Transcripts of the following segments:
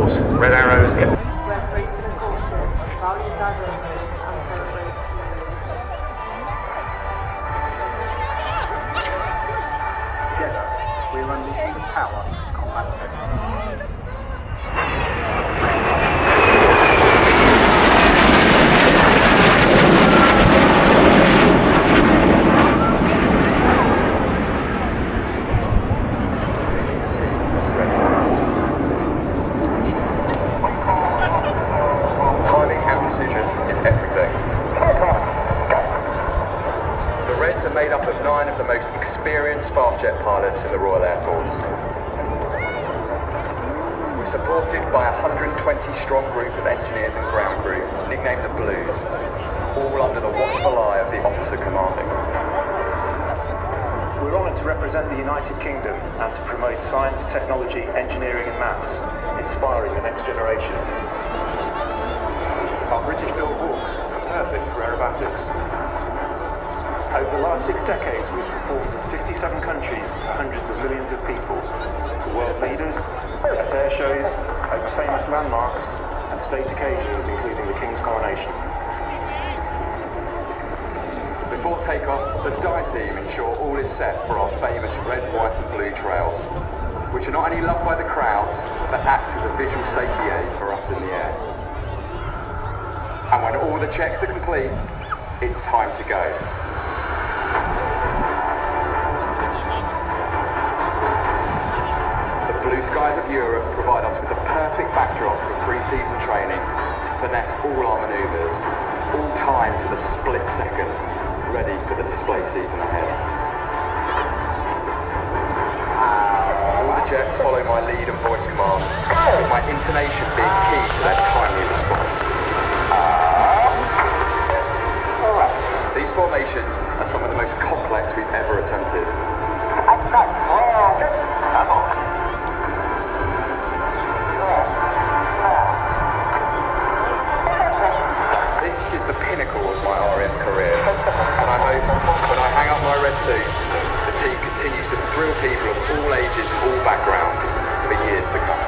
Force. Red Arrows get... Together, we unleash the power of combat technology. Timing and precision is everything. The Reds are made up of 9 of the most experienced Sparkjet pilots in the Royal Air Force. We're supported by a 120-strong group of engineers and ground crew, nicknamed the Blues, all under the watchful eye of the officer commanding. We're honoured to represent the United Kingdom and to promote science, technology, engineering and maths, inspiring the next generation. Our British-built Hawks are perfect for aerobatics. Over the last 6 decades, we've performed in 57 countries to hundreds of millions of people, to world leaders, at air shows, over famous landmarks, and state occasions, including the King's coronation. Before takeoff, the dive team ensure all is set for our famous red, white and blue trails, which are not only loved by the crowds, but act as a visual safety aid for us in the air. And when all the checks are complete, it's time to go. The blue skies of Europe provide us with the perfect backdrop for pre-season training to finesse all our manoeuvres, all timed to the split second, ready for the display season ahead. All the jets follow my lead and voice commands, with my intonation being key to their timely response. These formations are some of the most complex we've ever attempted. This is the pinnacle of my RAF career, and I hope when I hang up my red suit, the team continues to thrill people of all ages and all backgrounds for years to come.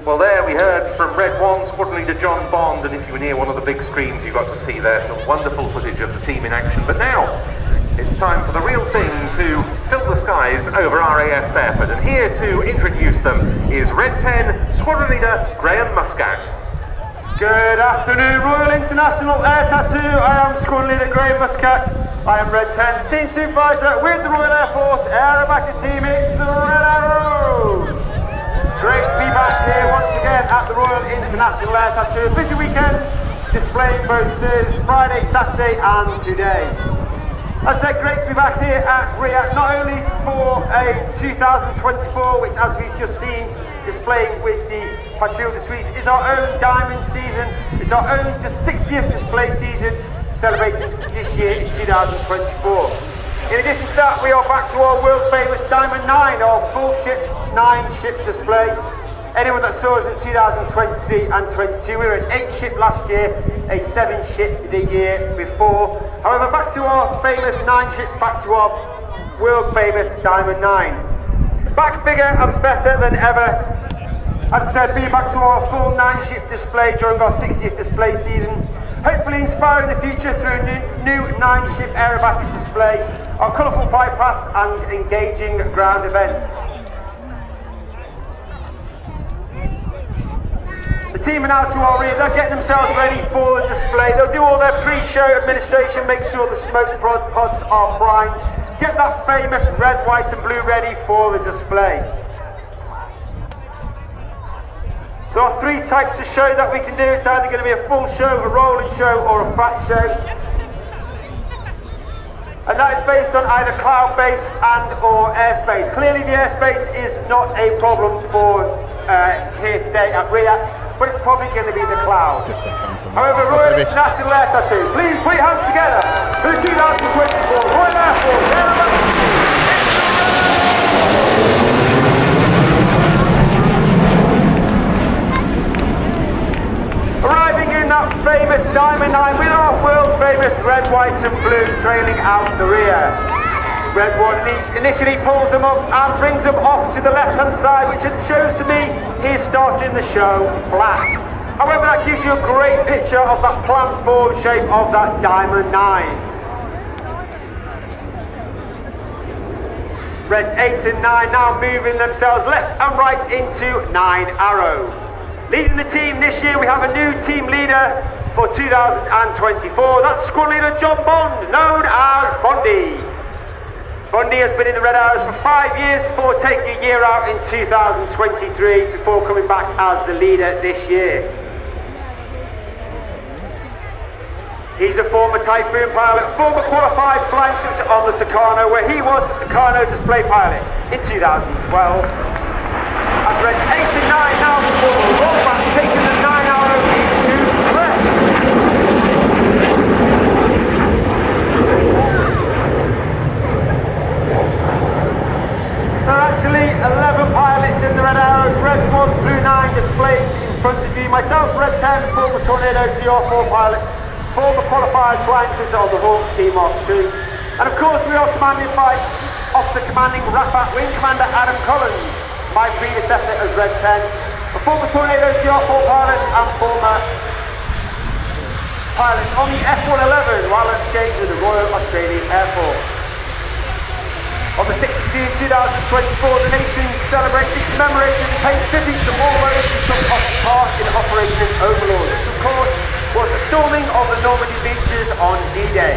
Well, there we heard from Red 1 Squadron Leader John Bond, and if you were near one of the big screens, you got to see there some wonderful footage of the team in action. But now, it's time for the real thing to fill the skies over RAF Fairford, and here to introduce them is Red 10 Squadron Leader Graham Muscat. Good afternoon, Royal International Air Tattoo. I am Squadron Leader Graham Muscat. I am Red 10 Team Supervisor with the Royal Air Force Aerobatic Team. It's the Red Arrows. Great to be back here once again at the Royal International Air Tattoo. A busy weekend, displaying both Friday, Saturday and today. As I said, great to be back here at RIAT, not only for a 2024, which as we've just seen, displaying with the Patriota Suites, is our own diamond season. It's our own just 60th display season, celebrating this year in 2024. In addition to that, we are back to our world famous Diamond 9, our full ship, 9-ship display. Anyone that saw us in 2023 and 22, we were an 8-ship last year, a 7-ship the year before. However, back to our famous 9-ship, back to our world famous Diamond 9. Back bigger and better than ever. As I said, being back to our full 9-ship display during our 60th display season. Hopefully inspiring the future through a new 9-ship aerobatic display, our colourful flight paths and engaging ground events. The team are now to our rear, they're getting themselves ready for the display. They'll do all their pre-show administration, make sure the smoke pods are primed, get that famous red, white and blue ready for the display. There are 3 types of show that we can do. It's either going to be a full show, a rolling show or a flat show. And that is based on either cloud-based and or airspace. Clearly the airspace is not a problem for here today at RIAT, but it's probably going to be the cloud. However, Royal International Air Tattoo, please put your hands together for the 2024 Royal Air Force Aerobatic Team. trailing out the rear. Red One initially pulls them up and brings them off to the left-hand side, which shows to me he is starting the show flat. However, that gives you a great picture of that plant form shape of that Diamond 9. Reds 8 and 9 now moving themselves left and right into 9 Arrow. Leading the team this year, we have a new team leader for 2024. That's squad leader John Bond, known as Bondy. Bondy has been in the Red Arrows for 5 years before taking a year out in 2023 before coming back as the leader this year. He's a former Typhoon pilot, former qualified flying instructor on the Tucano, where he was the Tucano display pilot in 2012. As Reds 8 and 9 now perform a rollback, taking the 9 Arrow into left. There are actually 11 pilots in the Red Arrows, Reds 1 through 9 displayed in front of you. Myself, Red 10, former Tornado CR4 pilot, former qualified flying instructor on the Hawk Team Mark II. And of course we are commanded by Officer Commanding RAFA Wing Commander Adam Collins, my predecessor as Red 10, a former Tornado CR4 pilot and former pilot on the F-111 while at exchange with the Royal Australian Air Force. On the 6th of June 2024, the nation celebrates its commemoration and pays tribute to all those who took part in Operation Overlord, which of course was the storming of the Normandy beaches on D-Day,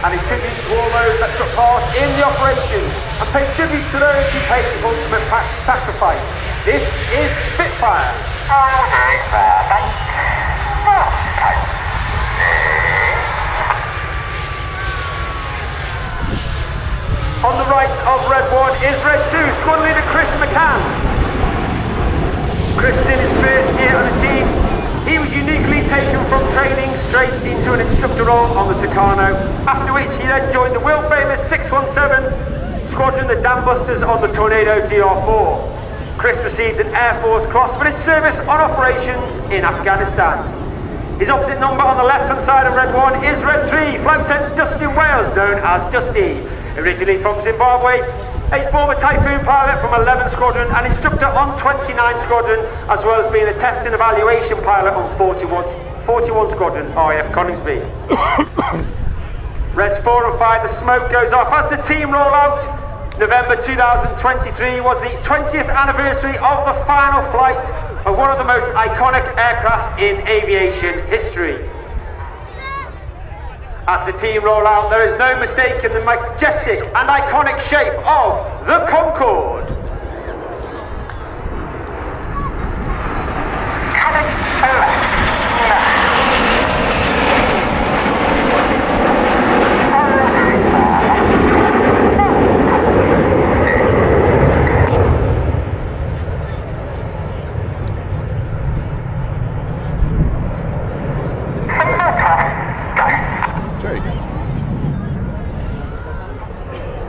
and in tribute to all those that took part in the operation, and pay tribute to those who paid the ultimate sacrifice. This is Spitfire. On the right of Red 1 is Red 2, squad leader Chris McCann. Chris is in his first year on the team. He was uniquely taken from training straight into an instructor role on the Tucano, after which he then joined the world famous 617 squadron, the Dam Busters, on the Tornado DR4. Chris received an Air Force Cross for his service on operations in Afghanistan. His opposite number on the left-hand side of Red 1 is Red 3, Flight Lieutenant Dustin Wales, known as Dusty. Originally from Zimbabwe, a former Typhoon pilot from 11 Squadron and instructor on 29 Squadron, as well as being a test and evaluation pilot on 41 Squadron, RAF Coningsby. Reds 4 and 5, the smoke goes off as the team roll out. November 2023 was the 20th anniversary of the final flight of one of the most iconic aircraft in aviation history. As the team roll out, there is no mistaking the majestic and iconic shape of the Concorde.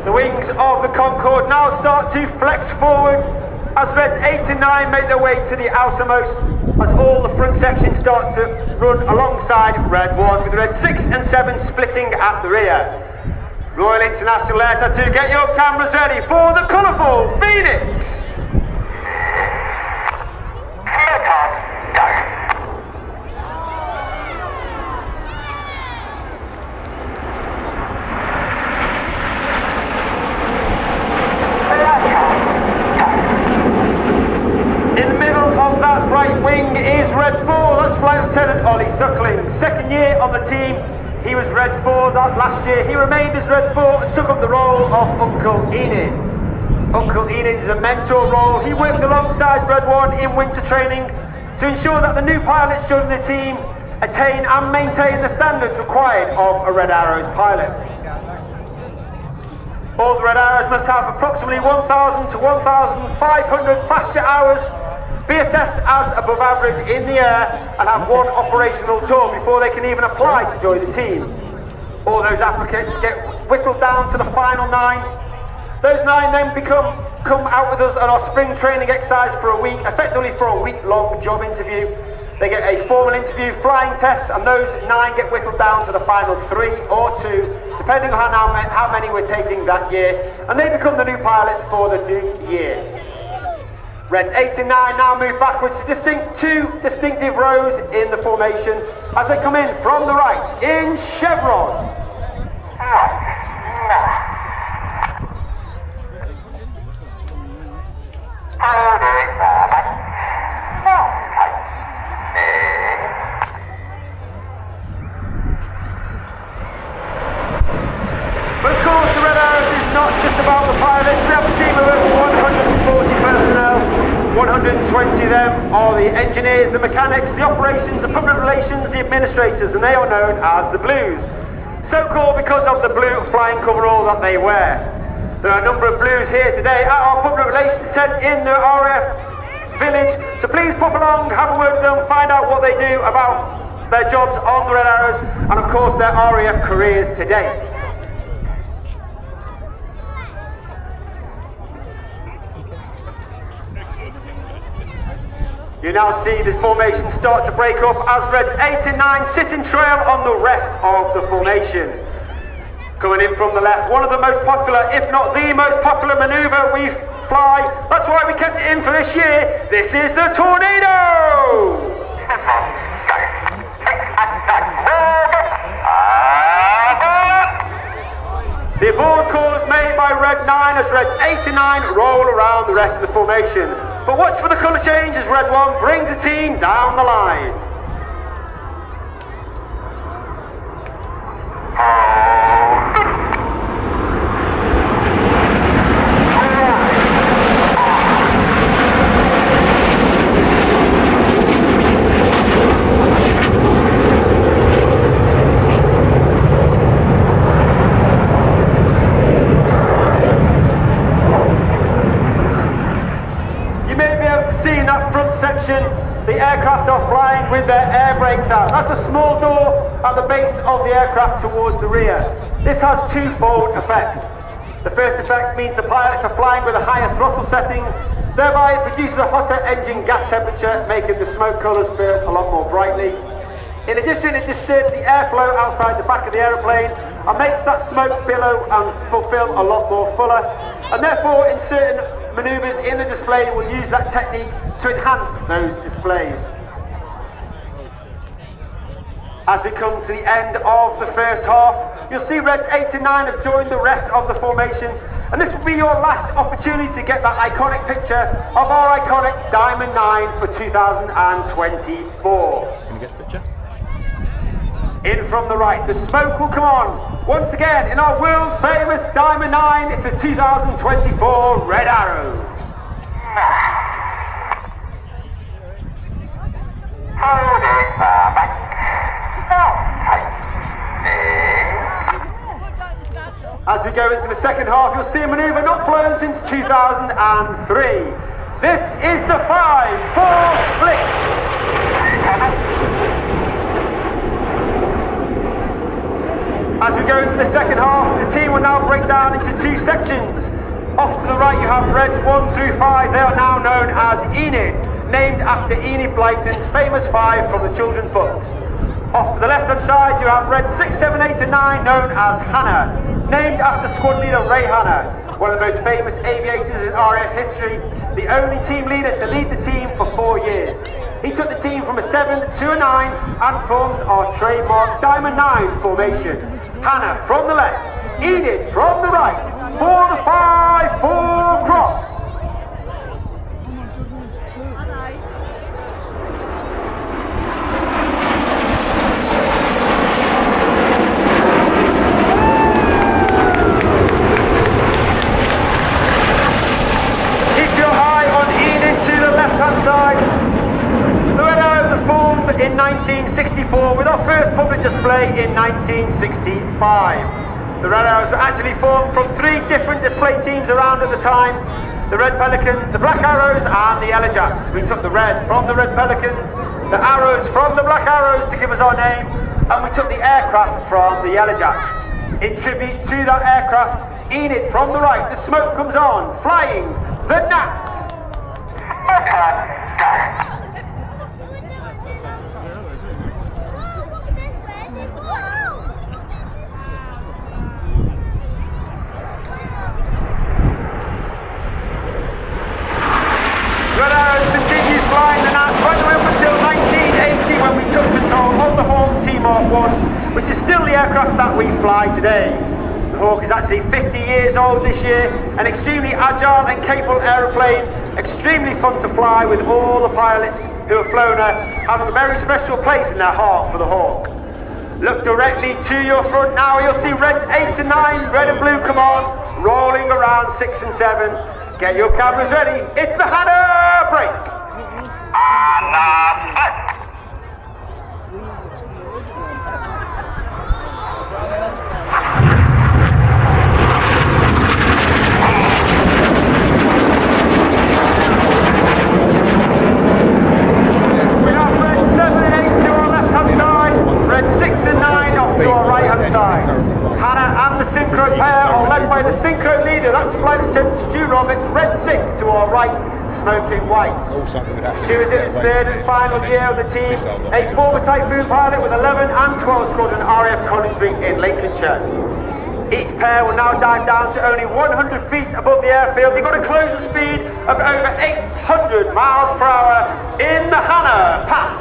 The wings of the Concorde now start to flex forward as Reds 8 and 9 make their way to the outermost, as all the front section starts to run alongside Red 1, with Reds 6 and 7 splitting at the rear. Royal International Air Tattoo, get your cameras ready for the colourful Phoenix! Wing is Red 4, that's Flight Lieutenant Ollie Suckling. Second year on the team, he was Red 4 that last year. He remained as Red 4 and took up the role of Uncle Enid. Uncle Enid is a mentor role. He works alongside Red 1 in winter training to ensure that the new pilots joining the team attain and maintain the standards required of a Red Arrows pilot. All the Red Arrows must have approximately 1,000 to 1,500 passenger hours, be assessed as above average in the air, and have one operational tour before they can even apply to join the team. All those applicants get whittled down to the final 9. Those 9 then come out with us on our spring training exercise for a week, effectively for a week-long job interview. They get a formal interview, flying test, and those 9 get whittled down to the final 3 or 2, depending on how many we're taking that year, and they become the new pilots for the new year. Reds 8 and 9 now move backwards to two distinctive rows in the formation as they come in from the right in chevron. But of course, the Red Arrows is not just about the pilots. We have a team of over 140 personnel. 120 of them are the engineers, the mechanics, the operations, the public relations, the administrators, and they are known as the Blues. So called because of the blue flying coverall that they wear. There are a number of Blues here today at our public relations centre in the RAF village, so please pop along, have a word with them, find out what they do about their jobs on the Red Arrows, and of course their RAF careers to date. You now see the formation start to break up as Reds 8 and 9 sit in trail on the rest of the formation. Coming in from the left, one of the most popular, if not the most popular manoeuvre we fly. That's why we kept it in for this year. This is the Tornado! The aboard calls made by Red 9 as Reds 8 and 9 roll around the rest of the formation. But watch for the colour change as Red 1 brings the team down the line. The aircraft are flying with their air brakes out. That's a small door at the base of the aircraft towards the rear. This has twofold effect. The first effect means the pilots are flying with a higher throttle setting, thereby it produces a hotter engine gas temperature, making the smoke colours burn a lot more brightly. In addition, it disturbs the airflow outside the back of the aeroplane and makes that smoke billow and fulfill a lot more fuller, and therefore in certain manoeuvres in the display will use that technique to enhance those displays. As we come to the end of the first half, you'll see Reds 8 and 9 have joined the rest of the formation, and this will be your last opportunity to get that iconic picture of our iconic Diamond 9 for 2024. Can we get the picture? In from the right, the smoke will come on. Once again, in our world famous Diamond 9, it's the 2024 Red Arrow. As we go into the second half, you'll see a manoeuvre not flown since 2003. This is the 5-4 split. As we go into the second half, the team will now break down into two sections. Off to the right you have Reds 1 through 5, they are now known as Enid, named after Enid Blyton's famous 5 from the children's books. Off to the left hand side you have Reds 6, 7, 8 and 9 known as Hannah, named after squad leader Ray Hanna, one of the most famous aviators in RAF history, the only team leader to lead the team for 4 years. He took the team from a 7 to a 9 and formed our trademark Diamond 9 formation. Hannah from the left, Enid from the right, for the 5-4 cross. Keep your eye on Enid to the left hand side. The Red Arrows were formed in 1964 with our first public display in 1965. The Red Arrows were actually formed from 3 different display teams around at the time. The Red Pelicans, the Black Arrows and the Yellow Jacks. We took the red from the Red Pelicans, the arrows from the Black Arrows to give us our name, and we took the aircraft from the Yellow Jacks. In tribute to that aircraft, Enid from the right, the smoke comes on, flying the Gnat. Mark 1, which is still the aircraft that we fly today. The Hawk is actually 50 years old this year, an extremely agile and capable aeroplane, extremely fun to fly with all the pilots who have flown her, having a very special place in their heart for the Hawk. Look directly to your front now, you'll see reds 8 and 9, red and blue come on, rolling around 6 and 7. Get your cameras ready, it's the Hannah break! We have red 7 and 8 to our left-hand side, red 6 and 9 off to our right-hand side. Hannah and the synchro pair are led by the synchro leader, that's Flight Attendant Stu Roberts, red 6 to our right, smoking white. Stu is in his third and final year of the team, a former Typhoon pilot with 11 and 12 Squadron RAF Coldstream in Lincolnshire. Each pair will now dive down to only 100 feet above the airfield. They've got a closing speed of over 800 miles per hour in the Hannah Pass.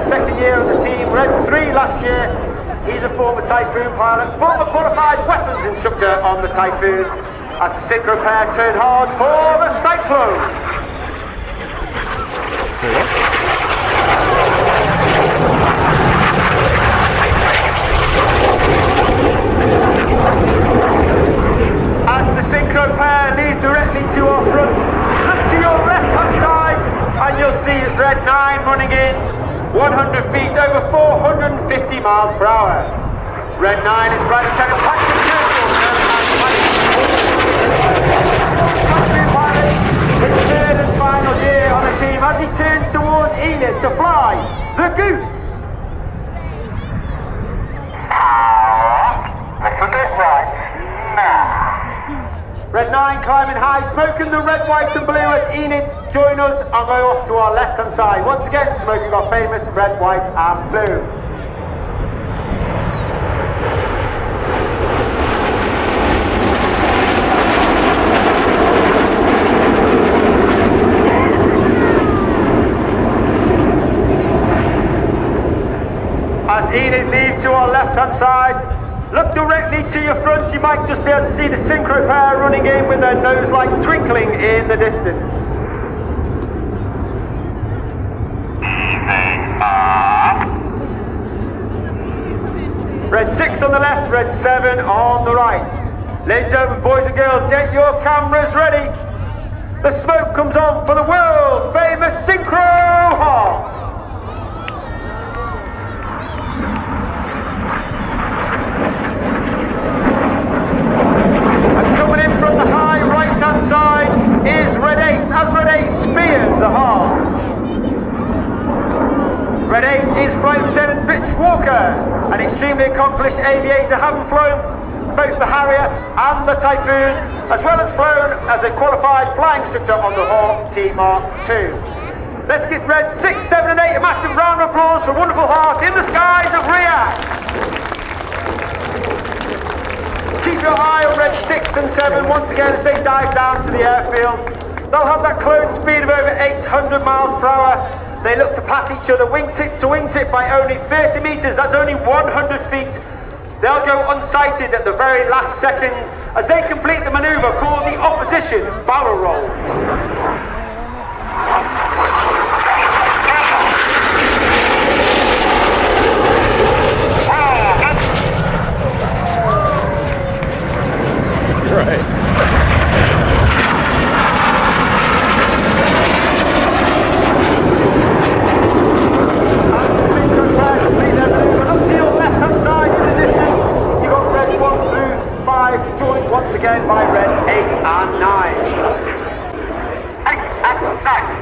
Second year of the team, red 3 last year. He's a former Typhoon pilot, former qualified weapons instructor on the Typhoon. As the synchro pair turn hard for the Cyclone. As the synchro pair lead directly to our front, look to your left-hand side, and you'll see red 9 running in. 100 feet, over 450 miles per hour. Red 9 is Flight Lieutenant Patrick Churchill, pilot, his third and final year on the team as he turns towards Enid to fly the Goose. Listen to it right now. Red 9 climbing high, smoking the red, white and blue as Enid join us and go off to our left hand side. Once again, smoking our famous red, white and blue. As Enid leaves to our left hand side, look directly to your front, you might just be able to see the synchro pair running in with their nose lights twinkling in the distance. Red 6 on the left, red 7 on the right. Ladies and gentlemen, boys and girls, get your cameras ready. The smoke comes on for the world famous Synchro Heart. From the high right-hand side is Red 8, as Red 8 spears the heart. Red 8 is Flight Lieutenant Rich Walker, an extremely accomplished aviator, having flown both the Harrier and the Typhoon, as well as flown as a qualified flying instructor on the Hawk T Mark II. Let's give Red 6, 7 and 8 a massive round of applause for Wonderful Heart in the skies of Riyadh. Keep your eye on red 6 and 7 once again as they dive down to the airfield. They'll have that closing speed of over 800 miles per hour. They look to pass each other wingtip to wingtip by only 30 metres, that's only 100 feet. They'll go unsighted at the very last second as they complete the manoeuvre called the opposition barrel roll. Right. Once again by red 8 and 9. 8 and 9.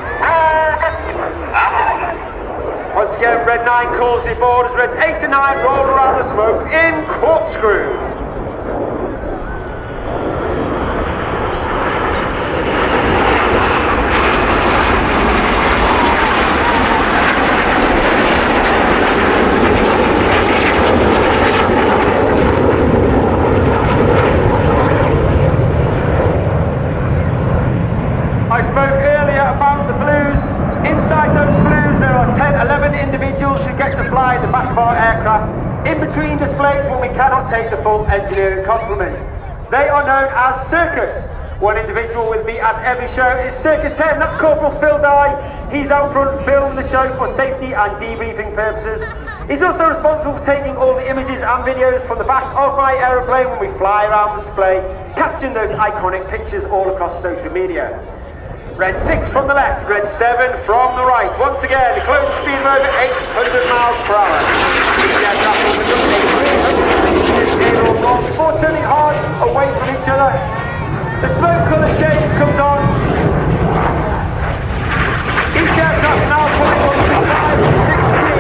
Once again, red 9 calls the board as reds 8 and 9 roll around the smoke in corkscrew. should get to fly in the back of our aircraft in between displays when we cannot take the full engineering complement. They are known as Circus. One individual with me at every show is Circus 10, that's Corporal Phil Dye. He's out front filming the show for safety and debriefing purposes. He's also responsible for taking all the images and videos from the back of my aeroplane when we fly around the display, capturing those iconic pictures all across social media. Red 6 from the left, Red 7 from the right. Once again, the closing speed of over 800 miles per hour. Each aircraft will conduct a 360 or more before turning hard away from each other. The smoke colour change comes on. Each aircraft now pulling on to 5 to 6 G.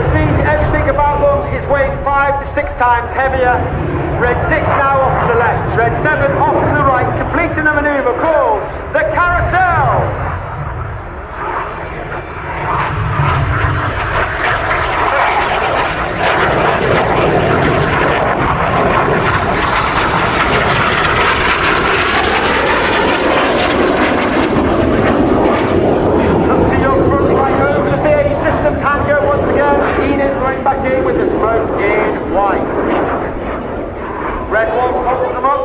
Which means everything about them is weighing 5 to 6 times heavier. Red 6 now off to the left, Red 7 off to the right, completing a manoeuvre called the Carousel. Look to your front right over the BAE Systems hangar once again. Enid running back in with the smoke in white. Red 1 pulls them up.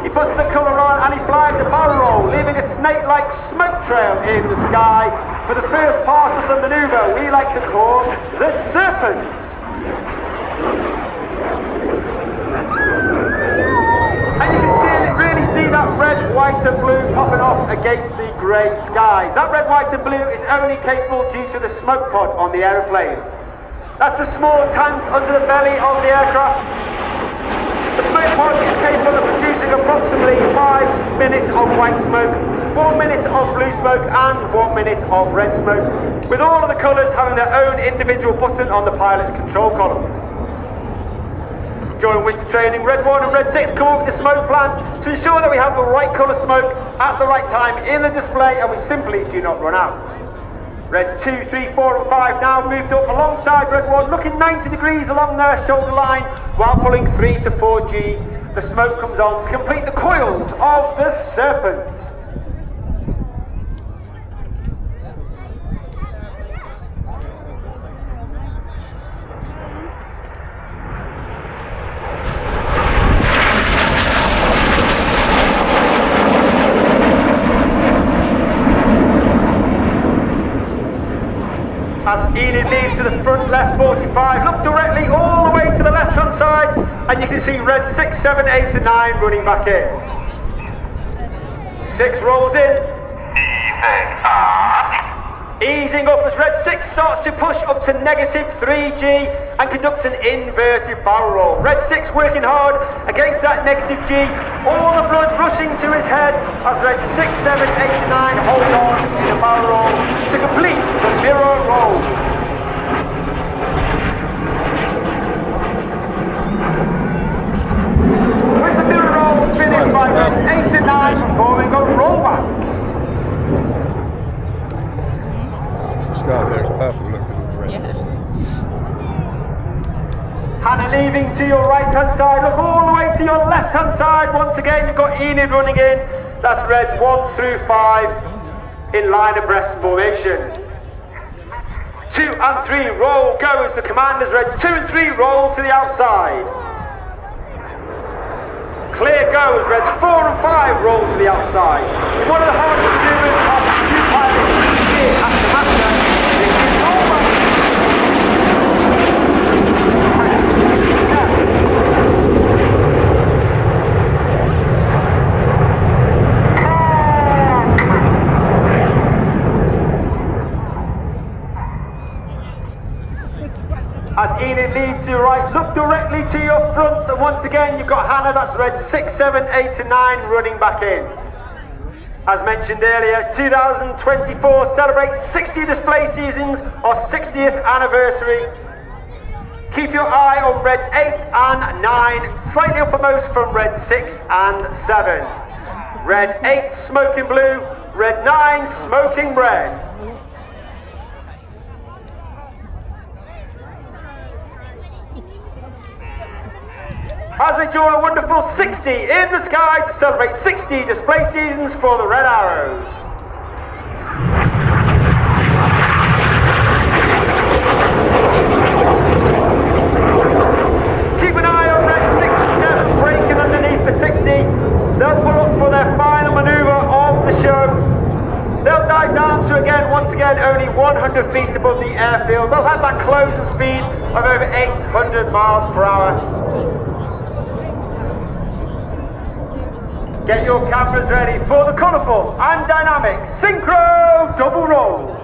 He puts the colour on and he flies a barrel roll, leaving a snake-like smoke trail in the sky for the first part of the manoeuvre we like to call the Serpent. And you can really see that red, white and blue popping off against the grey skies. That red, white and blue is only capable due to the smoke pod on the aeroplane. That's a small tank under the belly of the aircraft. The smoke pod is capable of producing approximately 5 minutes of white smoke, 1 minute of blue smoke and 1 minute of red smoke, with all of the colours having their own individual button on the pilot's control column. During winter training, Red 1 and Red 6 come up with the smoke plan to ensure that we have the right colour smoke at the right time in the display and we simply do not run out. Reds 2, 3, 4 and 5 now moved up alongside Red 1, looking 90 degrees along their shoulder line while pulling 3 to 4 G. The smoke comes on to complete the coils of the Serpent. As Enid leads to the front left 45, look directly all the way to the left hand side and you can see Red 6, 7, 8 and 9 running back in. 6 rolls in. Easing up as Red 6 starts to push up to negative 3G and conducts an inverted barrel roll. Red 6 working hard against that negative G, all the blood rushing to his head as Red 6, 7, 8 and 9 hold on in a barrel roll to complete the mirror roll. With the mirror roll finished by Red 8 and 9 performing a rollback. Sky there is purple, look at the red. Yeah. Hannah leaving to your right hand side, look all the way to your left hand side. Once again you've got Enid running in. That's Reds 1 through 5 in line abreast formation. 2 and 3 roll goes the commanders. Reds 2 and 3 roll to the outside. Clear goes Reds 4 and 5 roll to the outside. One of the hardest maneuvers of two pilots here at the master. As Enid leads to your right, look directly to your front, and once again you've got Hannah, that's Red 6, 7, 8 and 9 running back in. As mentioned earlier, 2024 celebrates 60 display seasons, our 60th anniversary. Keep your eye on Red 8 and 9, slightly uppermost from Red 6 and 7. Red 8 smoking blue, Red 9 smoking red. As we draw a wonderful 60 in the sky to celebrate 60 display seasons for the Red Arrows. So again, once again, only 100 feet above the airfield. They'll have that closing speed of over 800 miles per hour. Get your cameras ready for the colourful and dynamic synchro double roll.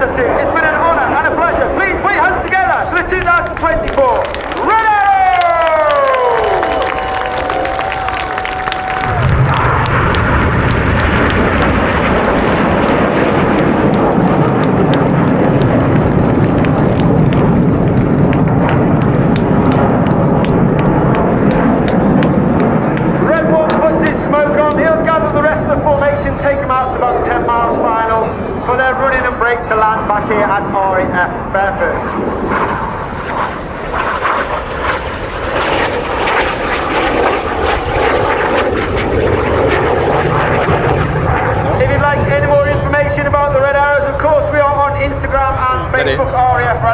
It's been an honour and a pleasure. Please put your hands together for the 2024 Red Red One puts his smoke on. He'll gather the rest of the formation, take them out to about 10 miles final for their running and break to land back here at RAF Fairford. If you'd like any more information about the Red Arrows, of course we are on Instagram and Facebook RAF